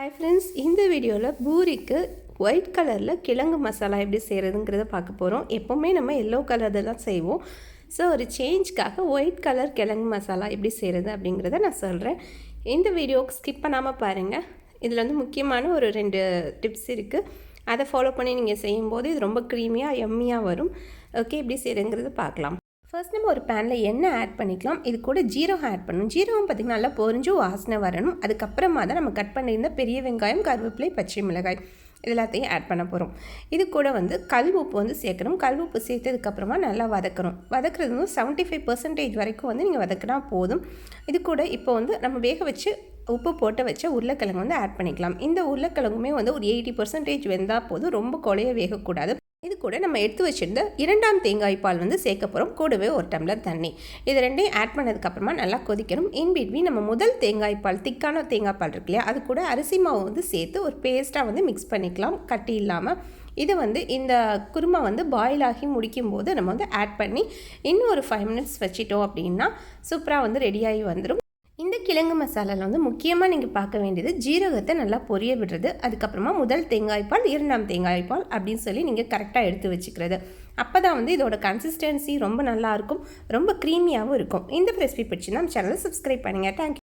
Hi friends, இந்த வீடியோவில் பூரிக்கு ஒயிட் கலரில் கிழங்கு மசாலா எப்படி செய்கிறதுங்கிறத பார்க்க போகிறோம். எப்போவுமே நம்ம எல்லோ கலரில் தான் செய்வோம். ஸோ ஒரு சேஞ்ச்காக ஒயிட் கலர் கிழங்கு மசாலா எப்படி செய்கிறது அப்படிங்கிறத நான் சொல்கிறேன். இந்த வீடியோவுக்கு ஸ்கிப் பண்ணாமல் பாருங்கள். இதில் வந்து முக்கியமான ஒரு 2 டிப்ஸ் இருக்குது. அதை ஃபாலோ பண்ணி நீங்கள் செய்யும்போது இது ரொம்ப க்ரீமியாக எம்மியாக வரும். ஓகே, எப்படி செய்கிறதுங்கிறத பார்க்கலாம். ஃபர்ஸ்ட் நம்ம ஒரு பேனில் எண்ணெய் ஆட் பண்ணிக்கலாம். இது கூட ஜீரகம் ஆட் பண்ணணும். ஜீரகம் பார்த்திங்கன்னா நல்லா பொரிஞ்சு வாசனை வரணும். அதுக்கப்புறமா தான் நம்ம கட் பண்ணியிருந்த பெரிய வெங்காயம், கருவேப்பிலை, பச்சை மிளகாய் இது எல்லாத்தையும் ஆட் பண்ண போகிறோம். இது கூட வந்து கல் உப்பு வந்து சேர்க்கணும். கல் உப்பு சேர்த்ததுக்கப்புறமா நல்லா வதக்கணும். வதக்குறது வந்து 75% வரைக்கும் வந்து நீங்கள் வதக்கினா போதும். இது கூட இப்போ வந்து நம்ம வேக வச்சு உப்பு போட்டு வச்ச உருளைக்கிழங்கு வந்து ஆட் பண்ணிக்கலாம். இந்த உருளைக்கிழங்குமே வந்து ஒரு 80% வெந்தால் போதும், ரொம்ப கொலைய வேகக்கூடாது. இது கூட நம்ம எடுத்து வச்சுருந்த 2ஆம் தேங்காய் பால் வந்து சேர்க்க போகிறோம். கூடவே 1 டம்ளர் தண்ணி. இது ரெண்டையும் ஆட் பண்ணதுக்கப்புறமா நல்லா கொதிக்கணும். இன்பிட்வீன் நம்ம முதல் தேங்காய் பால், திக்கான தேங்காய் பால் இருக்கு இல்லையா, அது கூட அரிசி மாவு வந்து சேர்த்து ஒரு பேஸ்ட்டாக வந்து மிக்ஸ் பண்ணிக்கலாம், கட்டி இல்லாமல். இது வந்து இந்த குருமா வந்து பாயில் ஆகி முடிக்கும் போது நம்ம வந்து ஆட் பண்ணி இன்னும் ஒரு 5 மினிட்ஸ் வச்சிட்டோம் அப்படின்னா சூப்பராக வந்து ரெடியாகி வந்துடும். இந்த கிழங்கு மசாலாவில் வந்து முக்கியமாக நீங்கள் பார்க்க வேண்டியது ஜீரகத்தை நல்லா பொரிய விடுறது. அதுக்கப்புறமா முதல் தேங்காய்ப்பால், 2ஆம் தேங்காய்ப்பால் அப்படின்னு சொல்லி நீங்கள் கரெக்டாக எடுத்து வச்சுக்கிறது. அப்போ தான் வந்து இதோட கன்சிஸ்டன்சி ரொம்ப நல்லாயிருக்கும், ரொம்ப க்ரீமியாகவும் இருக்கும். இந்த ரெசிபி பிடிச்சி நம்ம சேனலை சப்ஸ்கிரைப் பண்ணுங்கள். தேங்க்யூ.